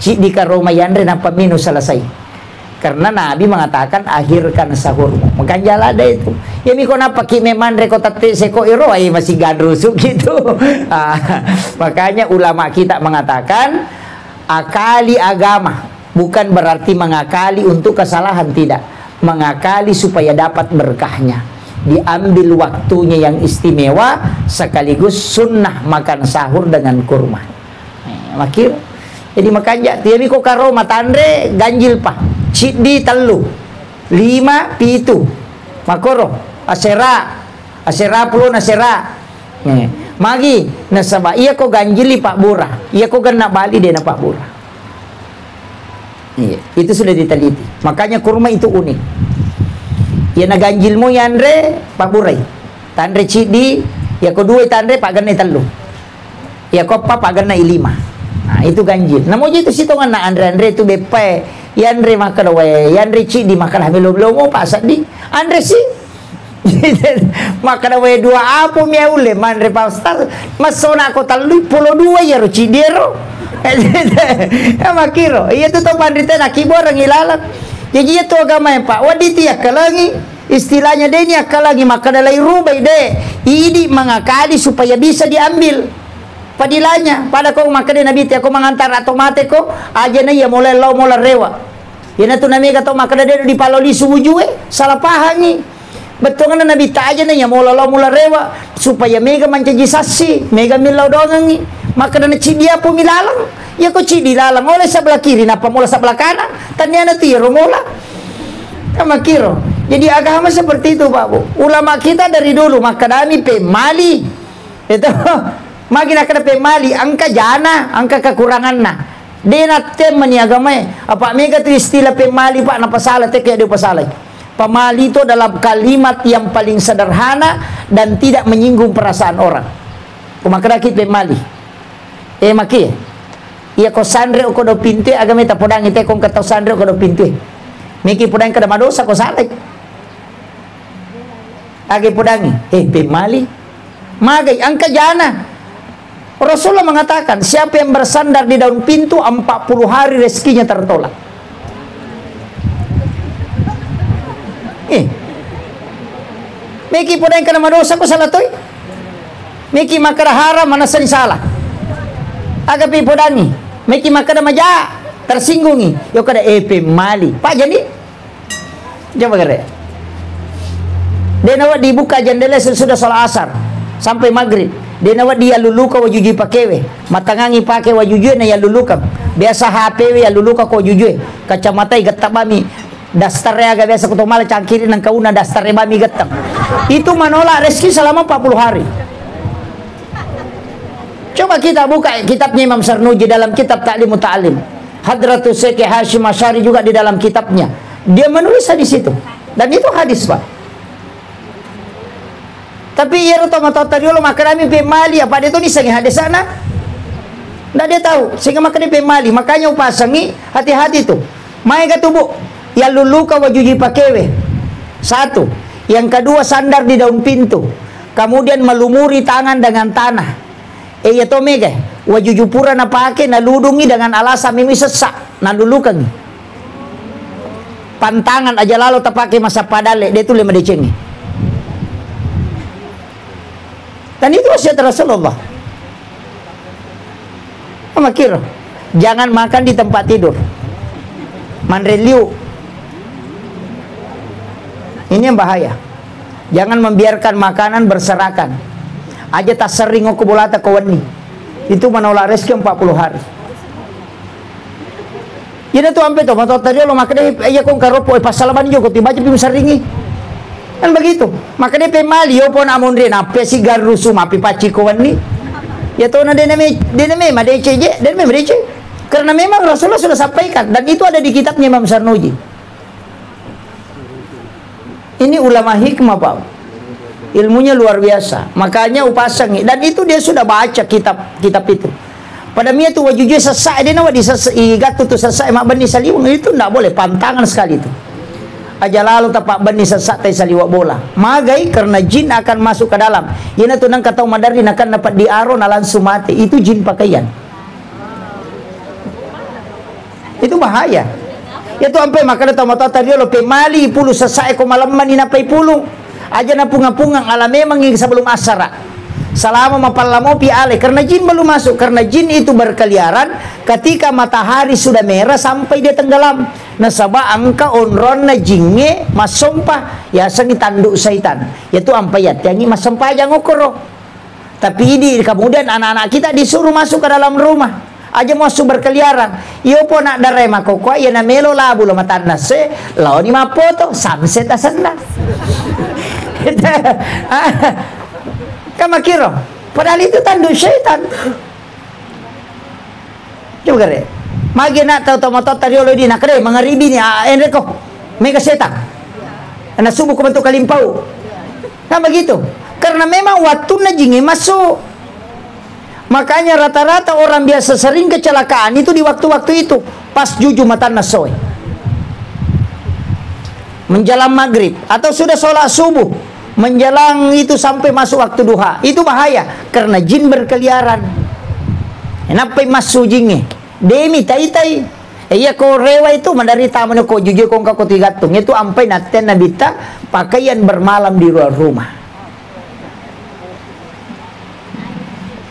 Di karoma yandre na pamino selesai. Karena Nabi mengatakan akhirkan sahurmu. Makanya ada itu. Ya miko napa kime mandre ko tate seko iro ay masih gadrusuk gitu. Makanya ulama kita mengatakan akali agama bukan berarti mengakali untuk kesalahan, tidak. Mengakali supaya dapat berkahnya. Diambil waktunya yang istimewa sekaligus sunnah makan sahur dengan kurma. Makir. Jadi makanya tiap miko karo matandre ganjil pa. Cidi telu 5 pitu makoro asera puluh nasera magi nasaba iya ko ganjili Pak Bura, iya ko gan bali deh na Pak Bura. Itu sudah diteliti, makanya kurma itu unik. Ya na ganjil mo yandre Pak Buray tandre cidi ya ko dua tandre Pak ganay telu ya ko pa Pak ganay 5. Itu ganjil. Namun itu sitongan na Andre itu bepe. Yandre makan we, yandre cidi makan hamil belum Pak Sadi. Andre sih makan we 2 apa miaule mandre pastar. Masona ko tali 2 ya ro cidero. Makiro. Iya tu to pandite na kibor ngilalat. Jadi itu agama Pak. Waditi akalangi istilahnya deh ini akalangi makan dalai rubai deh. Ini mengakali supaya bisa diambil padilanya pada kau makan nabi ti aku mengantar atau mate ko aja na ya mulai law mulai rewa yana tu nami kata makan dia di paloli subujuwe salah pahangi betul kan nabi ta aja na ya mulai law mulai rewa supaya mega mancaji sasi mega milau dongangi makan na cidia po milalang ya ko cidi lalang oleh sebelah kiri napa mula sebelah kanan tanyana tiro mula kama kiro. Jadi agama seperti itu Pak Bu. Ulama kita dari dulu makadami pe mali itu magi nak kena pemali angka jana angka kekurangan na dena teman ya agama apa mega tu istilah pemali Pak napa salah te kayak dia pasalai. Pemali itu dalam kalimat yang paling sederhana dan tidak menyinggung perasaan orang. Kumakra kit pemali maki iya ko sandre ko do pinte agama ta podang ite kong kata sandre ko do pinte miki podang kada madosa ko salai age podangi pemali magai angka jana. Rasulullah mengatakan siapa yang bersandar di daun pintu 40 hari rezekinya tertolak. Miki podang kana madosa ko salah toy. Miki makara haram mana sen salah. Agapi podangi. Miki makara maja tersinggungi. Yo kada mali. Pak jadi. Coba kare. Denawa dibuka jendela sesudah salat asar sampai maghrib. Denawa dia luluka wajuji pakewe matangangi pake wajuji na ya luluka biasa HP ya luluka ko jujue kacamata gatabami dastarnya agak biasa kutomala cangkiri nang kauna dastarnya bami gatam itu menolak rezeki selama 40 hari. Coba kita buka kitabnya Imam Sarnuji dalam kitab Ta'limu Ta'lim. Hadratus Syekh Hashim Asy'ari juga di dalam kitabnya dia menulis di situ dan itu hadis Pak. Tapi ia otomatis tadi lo makan pemali apa dia tu ni sangi hadis sana. Ndak dia tahu sehingga makan pemali makanya upasangi hati-hati tu. Mai ka tubuh ya luluka wajuji pakewe. 1. Yang kedua sandar di daun pintu. Kemudian melumuri tangan dengan tanah. Ya to mega wajujupura na pake na ludungi dengan alasan mimi sesak na lulukan. Pantangan aja lalu tapake masa padale dia tu lima decengi. Dan itu wasiat Rasulullah. Makir, jangan makan di tempat tidur. Manreliu. Ini yang bahaya. Jangan membiarkan makanan berserakan. Aja tak sering aku bolata kawani. Itu menolak rezeki 40 hari. Ini tuh ampe tuh, mata tadi lo makan iya kong karopo pasalaban juga tiba aja pim seringi. Kan begitu. Makanya pemali yo pon amon rin ape si garusu mapi pacikowan ni. Ya to na dename madece je, dename madece. Karena memang Rasulullah sudah sampaikan dan itu ada di kitabnya Imam Sarnuji. Ini ulama hikmah, Pak. Ilmunya luar biasa. Makanya upasangi dan itu dia sudah baca kitab itu. Pada mia tu wajujui sesak dia nawa di gatu tu sesak mak bani saliwang itu ndak boleh, pantangan sekali itu. Aja lalu tapak bani sesak tai saliwak bola. Magai karena jin akan masuk ke dalam. Yana tu nang katau madarin akan dapat diaro na langsung mati. Itu jin pakaian. Itu bahaya. Itu ampai makana tau mata tadi lo pe mali pulu sesak ko malam mani napai pulu. Aja na pungang-pungang ala memang sebelum asara. Selama mapalamo pi ale karena jin belum masuk, karena jin itu berkeliaran ketika matahari sudah merah sampai dia tenggelam. Nasaba angka onron na jinge masompa ya sangi tanduk syaitan. Yaitu ampayat yang masompa aja ngokoro. Tapi ini kemudian anak-anak kita disuruh masuk ke dalam rumah. Aja masuk berkeliaran. Iyo po nak daray makokwa ya na melo labu lo matanas se lao ni mapoto samset asanda. Kamakiro, padahal itu tanduk syaitan. Coba kare, magi nak tahu tomato tadi oleh di nak kare mengaribi ni enreko, mega setan. Anak subuh ke bentuk kalimpau, kan begitu? Karena memang waktu najingi masuk. Makanya rata-rata orang biasa sering kecelakaan itu di waktu-waktu itu, pas juju mata nasoy, menjelang maghrib atau sudah sholat subuh. Menjelang itu sampai masuk waktu duha, itu bahaya karena jin berkeliaran. Kenapa masuk jinnya? Demi tai-tai. Iya ko rewa itu menderita mana ko jujur ko ka tigatung itu ampai naten nabita pakaian bermalam di luar rumah.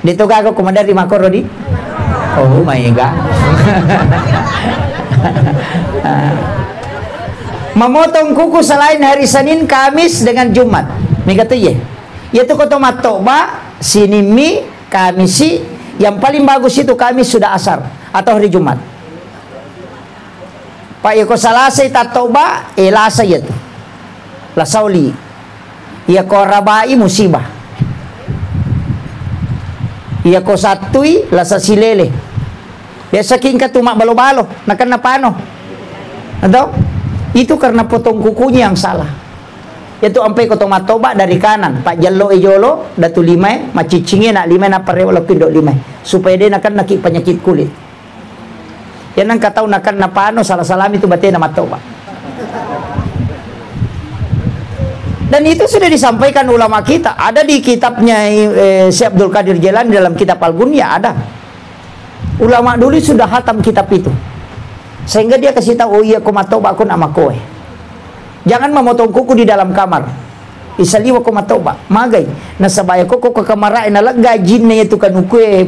Dito ka ako kumandari makoro di. Oh my god. Memotong kuku selain hari Senin, Kamis dengan Jumat. Megatu ye. Yaitu koto matoba, sinimi, Kamisi. Yang paling bagus itu Kamis sudah asar atau hari Jumat. Pak yako salasay tatoba, lasa yaitu. Lasauli. Yako rabai musibah. Yako satui lasa silele. Biasa king katumak balo-balo, nakan napano. Atau? Itu karena potong kukunya yang salah. Itu ampai kotong matoba dari kanan, pak jallo ejolo datu limai macicinge nak limai na parewalo pindo limai supaya dia nakan naki penyakit kulit. Yan nang katau nakan napano salah salam itu batena matoba. Dan itu sudah disampaikan ulama kita. Ada di kitabnya Syekh Abdul Qadir Jailani dalam kitab Al-Gunya ada. Ulama dulu sudah hatam kitab itu. Sehingga dia kasih tahu, oh iya kumatoba aku nama kowe. Jangan memotong kuku di dalam kamar. Isaliwa kumatoba, magai. Nasabaya koko ke kamar na gajinnya itu kan kue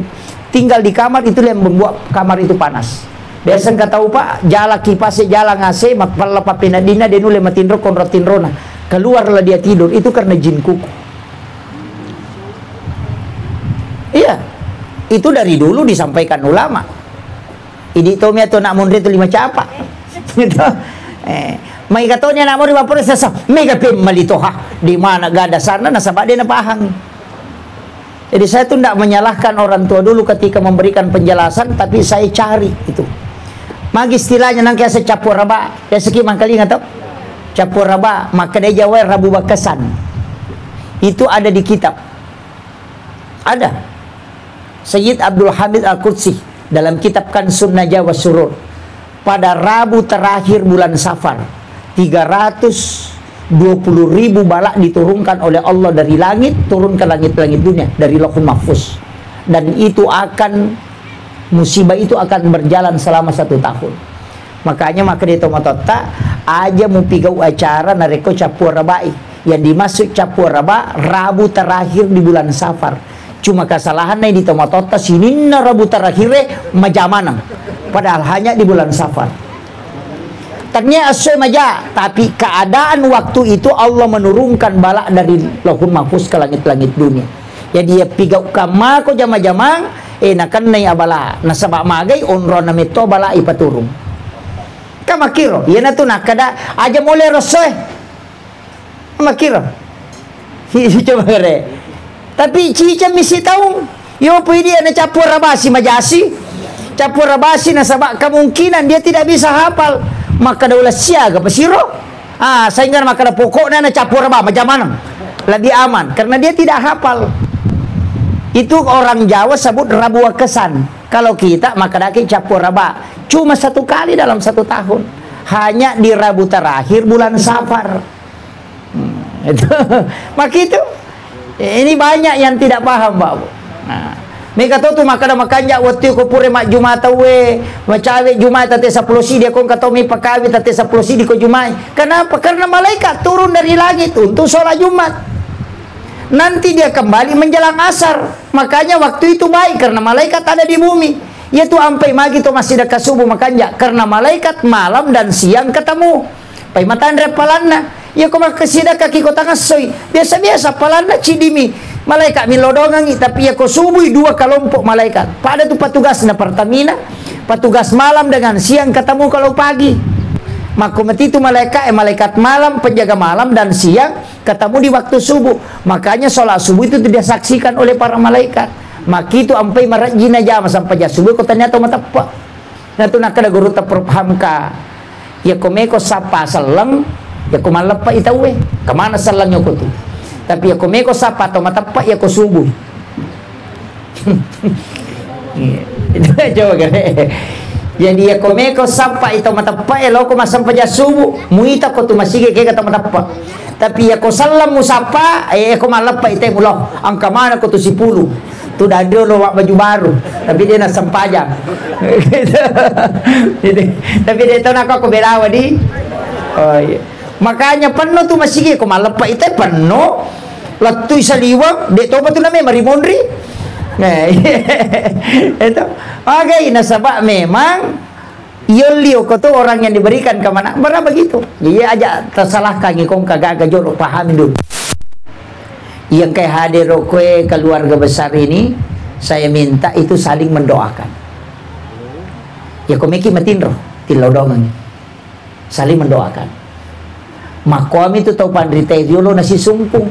tinggal di kamar itu yang membuat kamar itu panas. Biasa nggak tahu pak, jala kipasnya jala ngase, mapala papinadina dia nule matindro konrotinrona. Keluarlah dia tidur, itu karena jin kuku. Iya, itu dari dulu disampaikan ulama. Idi to mia to nak munri to lima capa. Gitu. Mai katonya nak munri vapor sasa. Mega pem malitoha. Di mana gada sana nasabak dia napahang. Jadi saya tuh tidak menyalahkan orang tua dulu ketika memberikan penjelasan, tapi saya cari itu. Magi istilahnya nang kaya sa capur raba. Kaya seki mangkali nga to. Capur raba, maka dia jawai rabu bakasan. Itu ada di kitab. Ada. Sayyid Abdul Hamid Al-Qudsi dalam kitab kan Sunnah Jawa Surur, pada Rabu terakhir bulan Safar 320.000 balak diturunkan oleh Allah dari langit, turun ke langit-langit dunia dari Lauhul Mahfuz, dan itu akan musibah itu akan berjalan selama 1 tahun. Makanya maka di tomatota aja mau pigau acara nareko capur rabai yang dimasuk capur raba Rabu terakhir di bulan Safar. Cuma kesalahan di tomatota sini na Rabu terakhir majamana, padahal hanya di bulan Safar. Ternyata asyai maja, tapi keadaan waktu itu Allah menurunkan balak dari Lauhul Mahfuz ke langit-langit dunia. Jadi dia pigau kama ko jama-jamang nakan nai abala nasaba magai onron na mito bala ipaturung. Kamakiro, yan na to nakada aja mole rosoy. Kamakiro. Coba kare. Tapi cica misi tahu, yo pwede na capur rabasi majasi, capur rabasi na sabak kemungkinan dia tidak bisa hafal, maka daulah siaga pasiro. Sehingga maka pokoknya na capur rabah macam mana, lebih aman karena dia tidak hafal. Itu orang Jawa sebut rabu kesan. Kalau kita maka daki capur raba cuma 1 kali dalam 1 tahun, hanya di Rabu terakhir bulan Safar. Itu maka itu ini banyak yang tidak paham, Pak. Nah, mereka tahu tu maka makanya waktu ko pure mak Jumat we macawe Jumat tate 10 si dia kon kata mi pakawi tate 10 si di ko Jumat. Kenapa? Karena malaikat turun dari langit untuk sholat Jumat. Nanti dia kembali menjelang asar. Makanya waktu itu baik karena malaikat ada di bumi. Yaitu ampai magi to masih dekat subuh, makanya karena malaikat malam dan siang ketemu. Pai matan repalanna. Ya kau kesida kaki kau tangan soi biasa-biasa palana cidimi malaikat milodongangi, tapi ya kau subui 2 kelompok malaikat. Pada tu petugas na Pertamina, petugas malam dengan siang ketemu kalau pagi. Maka mati itu malaikat malam, penjaga malam dan siang ketemu di waktu subuh. Makanya sholat subuh itu tidak saksikan oleh para malaikat. Maka itu ampai marajina jam sampai jam subuh kau ternyata matapa. Nah tu nak ada guru terperhamka. Ya kau meko sapa seleng. Ya ko malapa itawe kemana salangnya ko tu, tapi ya ko meko sapa atau matapa ya ko subuh. Itu coba kare. Jadi ya ko meko sapa itu matapa ya lo ko masam paja subuh muita ko tu masige ke kata matapa, tapi ya ko salam musapa ko malapa ite mulo ang kamana ko tu 10 tu dah ada lo baju baru tapi dia nak sampaja. Tapi dia tahu nak ko belawa di oh iya. Makanya penuh tu masih ko malapa itu penuh latu saliwang dek toba tu namanya marimondri. Nah itu oke nasabak memang yolio ko tu orang yang diberikan ke mana berapa begitu. Jadi aja tersalahkan ngikong kagak jorok pahami dulu. Yang kayak hadir kue keluarga besar ini saya minta itu saling mendoakan. Ya komeki matinro tilodongan saling mendoakan. Makom itu tahu pandri tevio nasi sumpung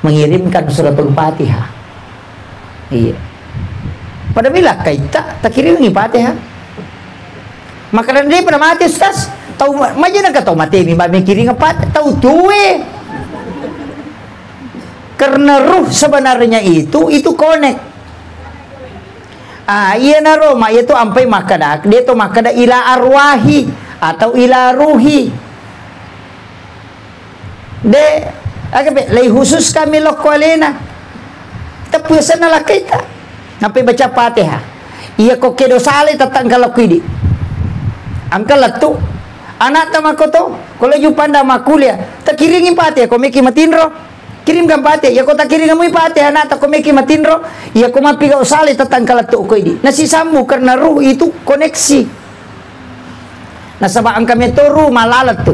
mengirimkan suratul Fatihah. Iya. Pada bila kaita tak kirim Fatihah. Makanan dia pada mati ustaz. Tahu macam nak tahu mati mi mbak kirim apa? Tahu tuwe. Karena ruh sebenarnya itu connect. Iya naro mak itu ampai makadak dia tu makadak ila arwahi atau ila ruhi. De agabe lay khusus kami lokolena tapusan na kita sampai baca Fatihah iya ko kedo sale tatang kalau kidi angka latu anak tamako to kalau ju panda makulia tak kiringi Fatihah ko meki matinro kirimkan Fatihah ya ko tak kiringi mu Fatihah anak ko meki matinro iya ko mapiga sale tatang kalau tu ko idi nasi sambu karena ruh itu koneksi nasaba angka metoru malalat tu.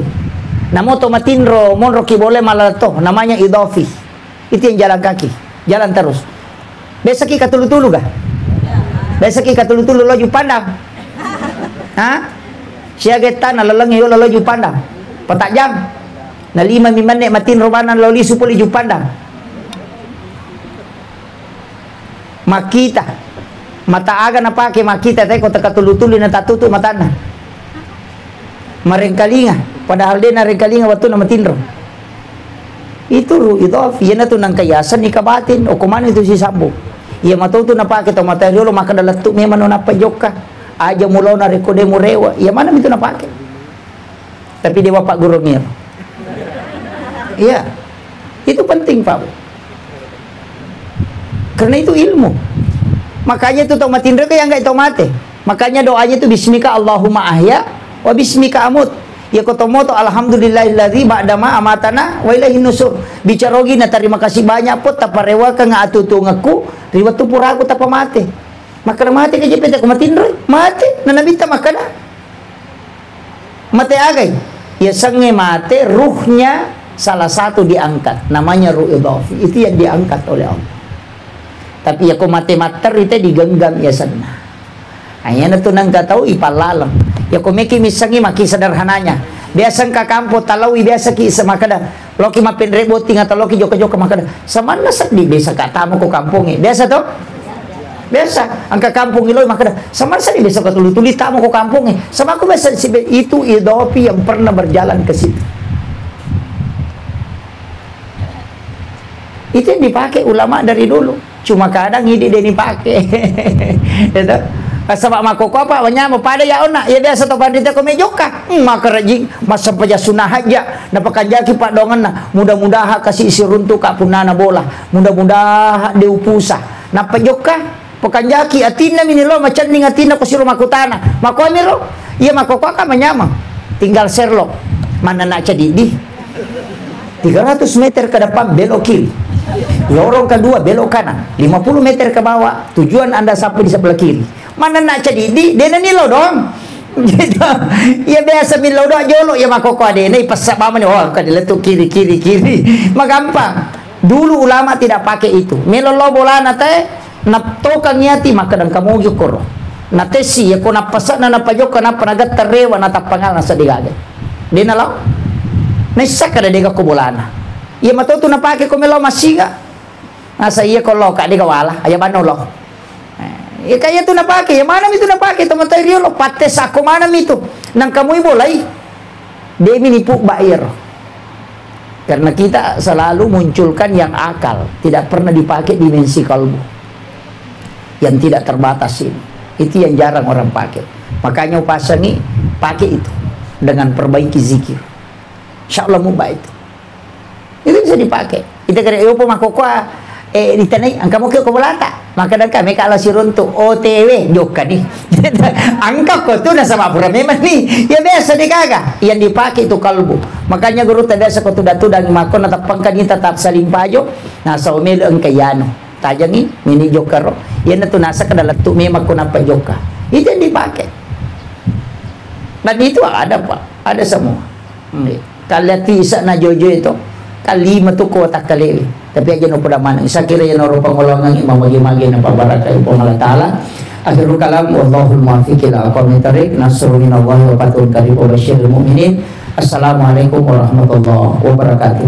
Namo to matinro monro ki boleh malah to namanya idofi. Itu yang jalan kaki, jalan terus. Besok ki katulu-tulu kah? Besok ki katulu-tulu loju pandang. Hah? Siagetan lalang yo loju pandang. Petak jam. Na 5 menit matinro banan loli supuli ju pandang. Makita. Mata aga na pake makita tay ko takatulu-tulu na tatutu matana. Marengkalinga padahal dia narengkalinga waktu nama tinro itu ruh idofi yana tu nang kayasan ikabatin o kumano itu si sambo iya matau tu napake to material maka dalatu memang napa joka aja mulo na rekode murewa iya mana itu napake tapi dia bapak guru ngir iya itu penting Pak karena itu ilmu makanya itu to matindra kaya enggak itu mate makanya doanya itu bismika Allahumma ahya wa bismika amut ya kotomoto alhamdulillahilladzi ba'dama amatana wa ilaihin nusur bicarogi na terima kasih banyak pot taparewa ka nga atutu ngaku riwat tu puraku tapa mate maka mate ka jepet ko matinro mate nanabita makana mate agay ya sange mate ruhnya salah satu diangkat namanya ruh idafi itu yang diangkat oleh Allah tapi ya ko mate mater itu digenggam ya sana hanya na tunang tahu ipalalam ya komeki misangi maki sederhananya biasa ka kampo talawi biasa ki semakada loki mapin reboting atau loki joka-joka makada samana sedih biasa katamu ko kampungi biasa to biasa angka kampung iloy makada samana sedih biasa ka tuli-tuli tamu ko kampungi sama aku biasa itu idopi yang pernah berjalan ke situ Itu yang dipakai ulama dari dulu. Cuma kadang ini dia dipakai. Itu. Sebab makoko apa banyak pada ya ona ya biasa to pandita ko mejoka maka rajing masa paja sunah aja napakan jaki pak dongan na mudah-mudahan kasih isi runtuh ka punana bola mudah-mudahan deupusa napajoka pakan jaki atina minilo macan ning atina ko siro makutana mako miro iya makoko ka menyama tinggal serlok mana nak cadidi 300 meter ke depan belok kiri lorong kedua belok kanan 50 meter ke bawah tujuan anda sampai di sebelah kiri mana nak cadidi dia nilo dong gitu ya biasa milo doa jolo ya makoko ade ini pesak mama nih oh kan diletuk kiri mah gampang dulu ulama tidak pakai itu milo lo bola nate naptokan nyati maka dan kamu jukor nate si ya kona pesak na napajok na panagat terewa na tapangal na sadigage dia nalo nesa kada dega ko bolana iya matoto na pakai ko milo masiga nasa iya ko lo ka dega wala aya bano lo ya kaya itu napake ya mana itu napake teman-teman dia lo pates aku mana itu nang kamu boleh dia menipu bayar karena kita selalu munculkan yang akal tidak pernah dipakai dimensi kalbu yang tidak terbatas ini itu yang jarang orang pakai makanya upasangi pakai itu dengan perbaiki zikir insyaallah mubah itu bisa dipakai kita kena yo makoko ditanai angka mo kyo kumulata maka dan kami kalau si runtuh OTW joka nih angka ko tuh nasa mapura memang nih ya biasa nih kaga yang dipakai itu kalbu makanya guru tadi biasa ko tudang makon atap pangkani tetap saling pajo nasa umil ang kayano tajangi mini joka ro yan na to nasa kadalat tu memang ko napa joka itu yang dipakai dan itu ada pak ada semua kalian bisa na jojo itu kalima tu kota kalewi tapi aja no pada mana isa kira ya no pangolongan imam magi-magi na pabaraka ipo Allah taala akhirul kalam wallahul muwaffiq ila aqwamit thariq nasrun minallahi wa fathun qarib wa basyiril mu'minin assalamualaikum warahmatullahi wabarakatuh.